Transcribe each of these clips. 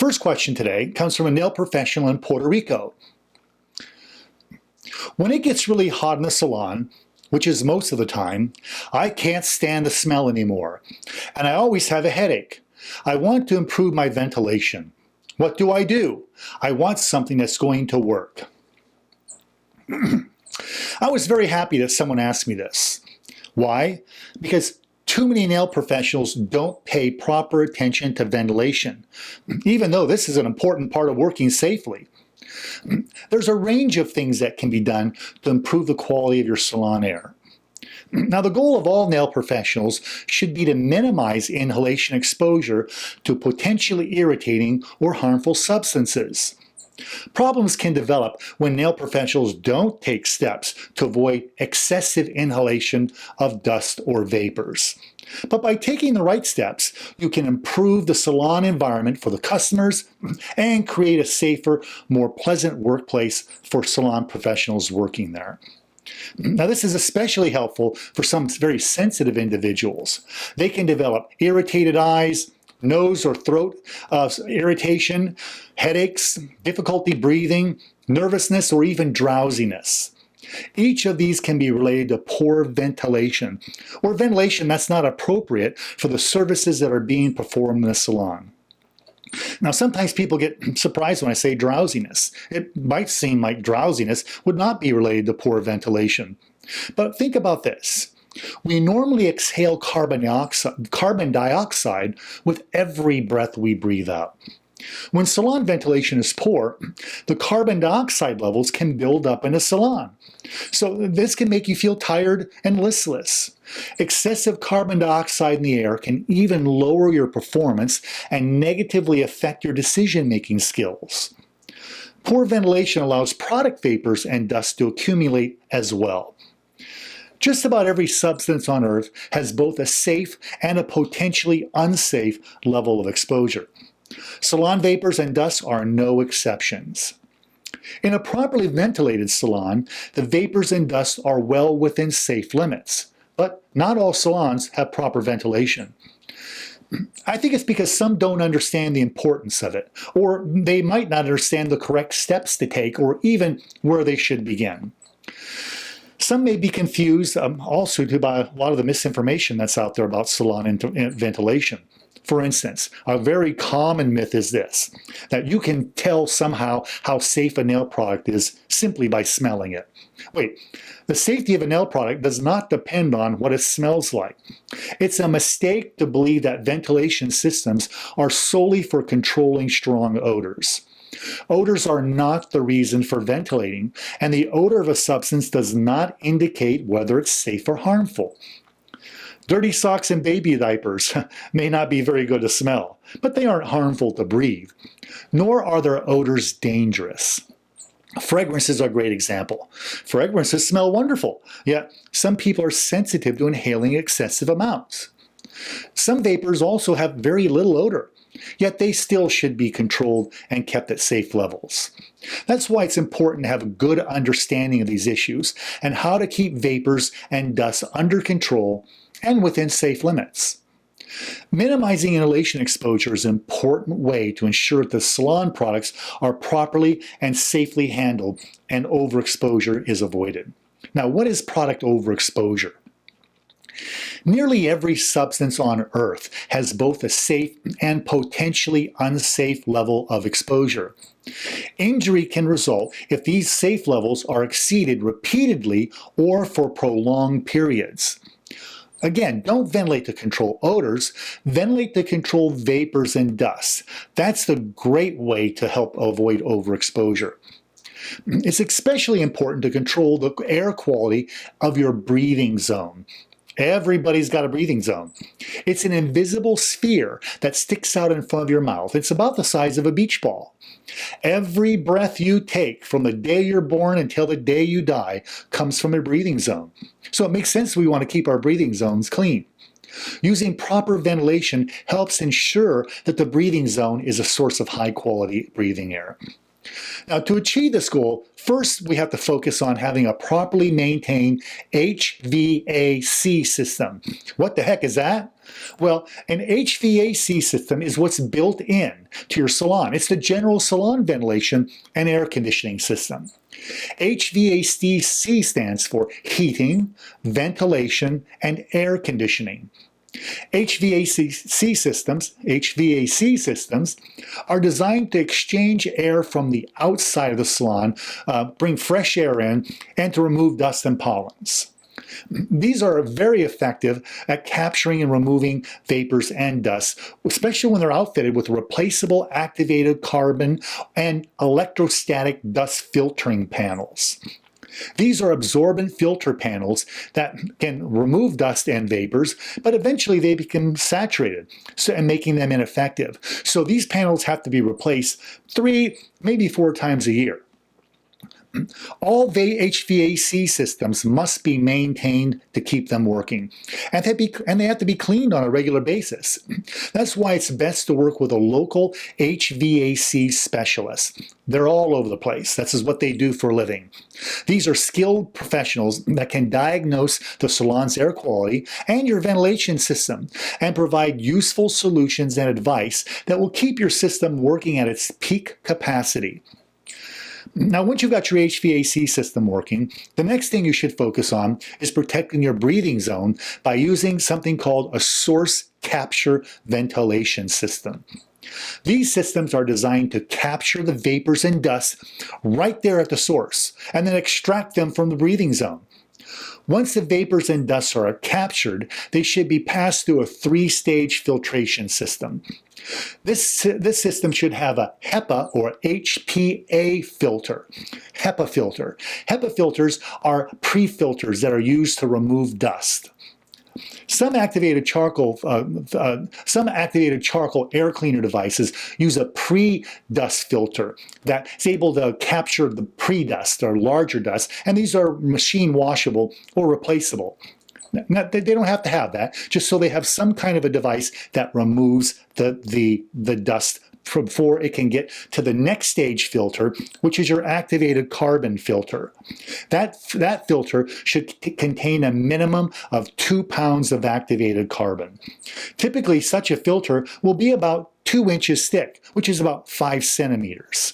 First question today comes from a nail professional in Puerto Rico. When it gets really hot in the salon, which is most of the time, I can't stand the smell anymore, and I always have a headache. I want to improve my ventilation. What do? I want something that's going to work. I was very happy that someone asked me this. Why? Because too many nail professionals don't pay proper attention to ventilation, even though this is an important part of working safely. There's a range of things that can be done to improve the quality of your salon air. Now, the goal of all nail professionals should be to minimize inhalation exposure to potentially irritating or harmful substances. Problems can develop when nail professionals don't take steps to avoid excessive inhalation of dust or vapors. But by taking the right steps, you can improve the salon environment for the customers and create a safer, more pleasant workplace for salon professionals working there. Now, this is especially helpful for some very sensitive individuals. They can develop irritated eyes, nose or throat irritation, headaches, difficulty breathing, nervousness, or even drowsiness. Each of these can be related to poor ventilation, or ventilation that's not appropriate for the services that are being performed in the salon. Now, sometimes people get surprised when I say drowsiness. It might seem like drowsiness would not be related to poor ventilation. But think about this. We normally exhale carbon dioxide with every breath we breathe out. When salon ventilation is poor, the carbon dioxide levels can build up in a salon. So this can make you feel tired and listless. Excessive carbon dioxide in the air can even lower your performance and negatively affect your decision-making skills. Poor ventilation allows product vapors and dust to accumulate as well. Just about every substance on Earth has both a safe and a potentially unsafe level of exposure. Salon vapors and dust are no exceptions. In a properly ventilated salon, the vapors and dust are well within safe limits, but not all salons have proper ventilation. I think it's because some don't understand the importance of it, or they might not understand the correct steps to take, or even where they should begin. Some may be confused also by a lot of the misinformation that's out there about salon ventilation. For instance, a very common myth is this, that you can tell somehow how safe a nail product is simply by smelling it. Wait, the safety of a nail product does not depend on what it smells like. It's a mistake to believe that ventilation systems are solely for controlling strong odors. Odors are not the reason for ventilating, and the odor of a substance does not indicate whether it's safe or harmful. Dirty socks and baby diapers may not be very good to smell, but they aren't harmful to breathe, nor are their odors dangerous. Fragrances are a great example. Fragrances smell wonderful, yet some people are sensitive to inhaling excessive amounts. Some vapors also have very little odor, yet they still should be controlled and kept at safe levels. That's why it's important to have a good understanding of these issues and how to keep vapors and dust under control and within safe limits. Minimizing inhalation exposure is an important way to ensure that the salon products are properly and safely handled and overexposure is avoided. Now, what is product overexposure? Nearly every substance on Earth has both a safe and potentially unsafe level of exposure. Injury can result if these safe levels are exceeded repeatedly or for prolonged periods. Again, don't ventilate to control odors, ventilate to control vapors and dust. That's the great way to help avoid overexposure. It's especially important to control the air quality of your breathing zone. Everybody's got a breathing zone. It's an invisible sphere that sticks out in front of your mouth. It's about the size of a beach ball. Every breath you take from the day you're born until the day you die comes from a breathing zone. So it makes sense we want to keep our breathing zones clean. Using proper ventilation helps ensure that the breathing zone is a source of high quality breathing air. Now, to achieve this goal, first we have to focus on having a properly maintained HVAC system. What the heck is that? Well, an HVAC system is what's built in to your salon. It's the general salon ventilation and air conditioning system. HVAC stands for heating, ventilation, and air conditioning. HVAC systems are designed to exchange air from the outside of the salon, bring fresh air in, and to remove dust and pollens. These are very effective at capturing and removing vapors and dust, especially when they're outfitted with replaceable activated carbon and electrostatic dust filtering panels. These are absorbent filter panels that can remove dust and vapors, but eventually they become saturated, and making them ineffective. So these panels have to be replaced 3, maybe 4 times a year. All HVAC systems must be maintained to keep them working, and they have to be cleaned on a regular basis. That's why it's best to work with a local HVAC specialist. They're all over the place. This is what they do for a living. These are skilled professionals that can diagnose the salon's air quality and your ventilation system and provide useful solutions and advice that will keep your system working at its peak capacity. Now, once you've got your HVAC system working, the next thing you should focus on is protecting your breathing zone by using something called a source capture ventilation system. These systems are designed to capture the vapors and dust right there at the source and then extract them from the breathing zone. Once the vapors and dust are captured, they should be passed through a 3-stage filtration system. This system should have a HEPA or HPA filter. HEPA filter. HEPA filters are pre-filters that are used to remove dust. Some activated charcoal air cleaner devices use a pre-dust filter that is able to capture the pre-dust or larger dust, and these are machine washable or replaceable. Now, they don't have to have that, just so they have some kind of a device that removes the dust before it can get to the next stage filter, which is your activated carbon filter. That filter should contain a minimum of 2 pounds of activated carbon. Typically, such a filter will be about 2 inches thick, which is about 5 centimeters.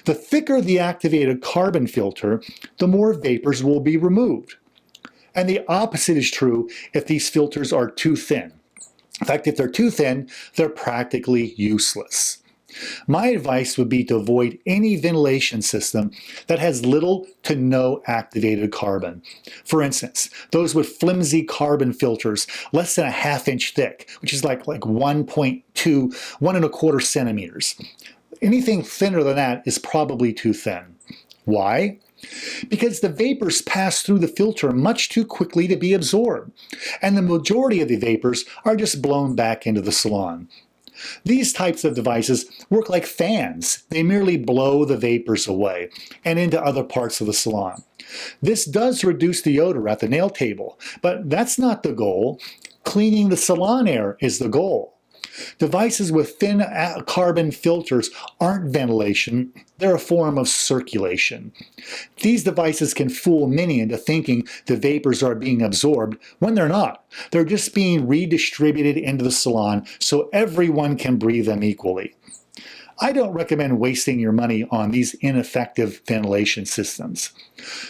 The thicker the activated carbon filter, the more vapors will be removed. And the opposite is true if these filters are too thin. In fact, if they're too thin, they're practically useless. My advice would be to avoid any ventilation system that has little to no activated carbon. For instance, those with flimsy carbon filters less than a ½ inch thick, which is like 1.2, 1¼ centimeters. Anything thinner than that is probably too thin. Why? Because the vapors pass through the filter much too quickly to be absorbed, and the majority of the vapors are just blown back into the salon. These types of devices work like fans. They merely blow the vapors away and into other parts of the salon. This does reduce the odor at the nail table, but that's not the goal. Cleaning the salon air is the goal. Devices with thin carbon filters aren't ventilation, they're a form of circulation. These devices can fool many into thinking the vapors are being absorbed when they're not. They're just being redistributed into the salon so everyone can breathe them equally. I don't recommend wasting your money on these ineffective ventilation systems.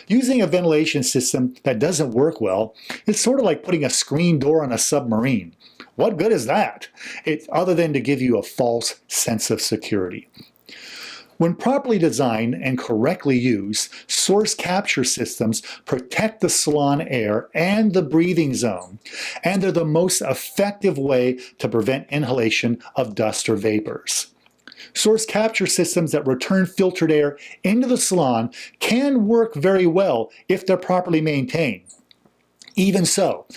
Using a ventilation system that doesn't work well is sort of like putting a screen door on a submarine. What good is that? Other than to give you a false sense of security. When properly designed and correctly used, source capture systems protect the salon air and the breathing zone, and they're the most effective way to prevent inhalation of dust or vapors. Source capture systems that return filtered air into the salon can work very well if they're properly maintained. Even so,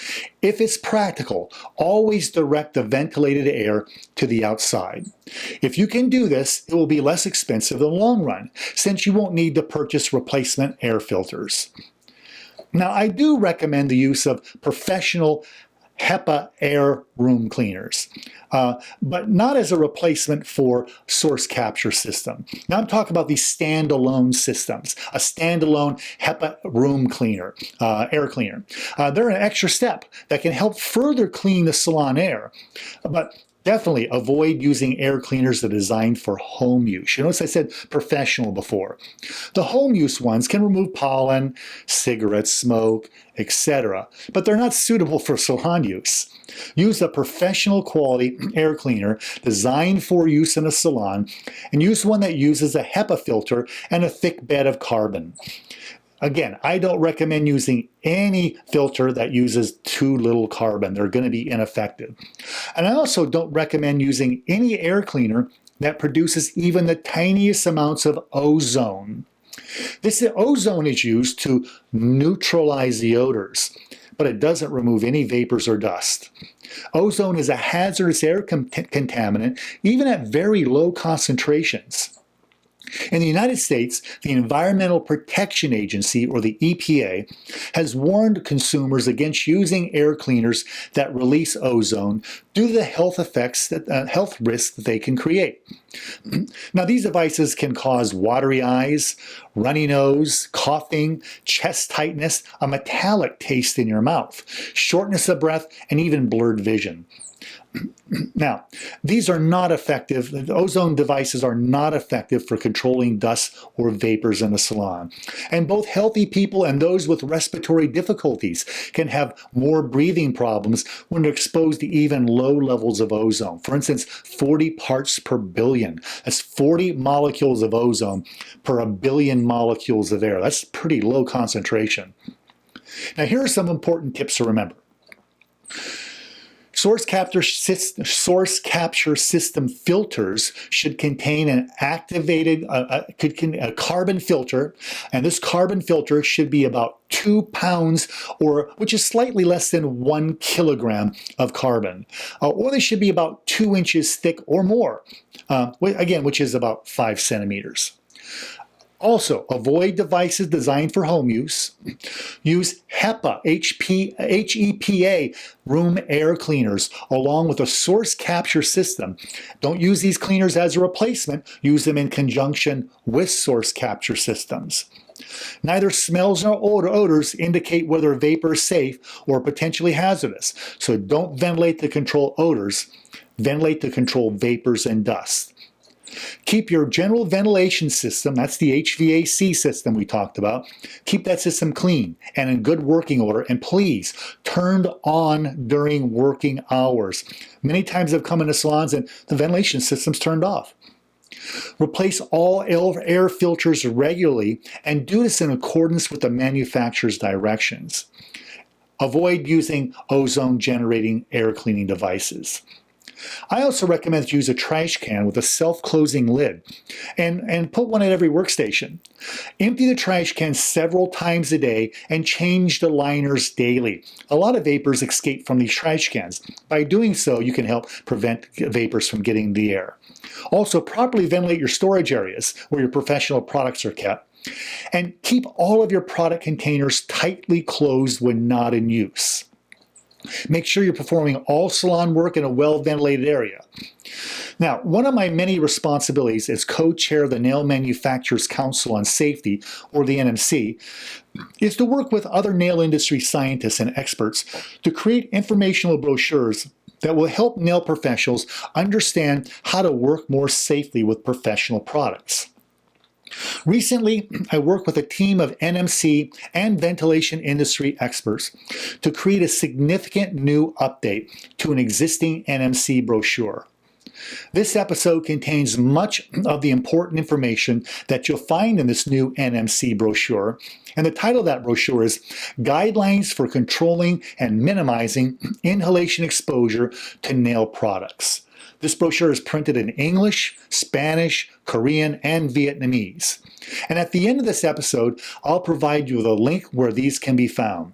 if it's practical, always direct the ventilated air to the outside. If you can do this, it will be less expensive in the long run, since you won't need to purchase replacement air filters. Now, I do recommend the use of professional HEPA air room cleaners, but not as a replacement for source capture system. Now I'm talking about these standalone systems, a standalone HEPA room cleaner, air cleaner. They're an extra step that can help further clean the salon air, but definitely avoid using air cleaners that are designed for home use. You notice I said professional before. The home use ones can remove pollen, cigarette smoke, etc., but they're not suitable for salon use. Use a professional quality air cleaner designed for use in a salon, and use one that uses a HEPA filter and a thick bed of carbon. Again, I don't recommend using any filter that uses too little carbon. They're going to be ineffective. And I also don't recommend using any air cleaner that produces even the tiniest amounts of ozone. This ozone is used to neutralize the odors, but it doesn't remove any vapors or dust. Ozone is a hazardous air contaminant, even at very low concentrations. In the United States, the Environmental Protection Agency, or the EPA, has warned consumers against using air cleaners that release ozone due to the health risks that they can create. Now, these devices can cause watery eyes, runny nose, coughing, chest tightness, a metallic taste in your mouth, shortness of breath, and even blurred vision. Now, these are not effective. The ozone devices are not effective for controlling dust or vapors in a salon. And both healthy people and those with respiratory difficulties can have more breathing problems when they're exposed to even low levels of ozone. For instance, 40 parts per billion. That's 40 molecules of ozone per a billion molecules of air. That's pretty low concentration. Now, here are some important tips to remember. Source capture system filters should contain an activated a carbon filter, and this carbon filter should be about 2 pounds, which is slightly less than 1 kilogram of carbon, or they should be about 2 inches thick or more, again, which is about 5 centimeters. Also, avoid devices designed for home use. Use HEPA, HEPA room air cleaners along with a source capture system. Don't use these cleaners as a replacement. Use them in conjunction with source capture systems. Neither smells nor odors indicate whether a vapor is safe or potentially hazardous. So don't ventilate to control odors. Ventilate to control vapors and dust. Keep your general ventilation system, that's the HVAC system we talked about, keep that system clean and in good working order, and please turned on during working hours. Many times I've come into salons and the ventilation system's turned off. Replace all air filters regularly and do this in accordance with the manufacturer's directions. Avoid using ozone-generating air cleaning devices. I also recommend that you use a trash can with a self-closing lid and put one at every workstation. Empty the trash can several times a day and change the liners daily. A lot of vapors escape from these trash cans. By doing so, you can help prevent vapors from getting in the air. Also, properly ventilate your storage areas where your professional products are kept. And keep all of your product containers tightly closed when not in use. Make sure you're performing all salon work in a well-ventilated area. Now, one of my many responsibilities as co-chair of the Nail Manufacturers Council on Safety, or the NMC, is to work with other nail industry scientists and experts to create informational brochures that will help nail professionals understand how to work more safely with professional products. Recently, I worked with a team of NMC and ventilation industry experts to create a significant new update to an existing NMC brochure. This episode contains much of the important information that you'll find in this new NMC brochure, and the title of that brochure is Guidelines for Controlling and Minimizing Inhalation Exposure to Nail Products. This brochure is printed in English, Spanish, Korean, and Vietnamese. And at the end of this episode, I'll provide you with a link where these can be found.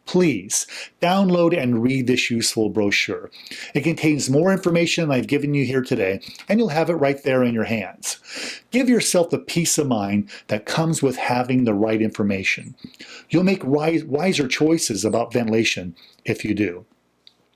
Please download and read this useful brochure. It contains more information than I've given you here today, and you'll have it right there in your hands. Give yourself the peace of mind that comes with having the right information. You'll make wiser choices about ventilation if you do.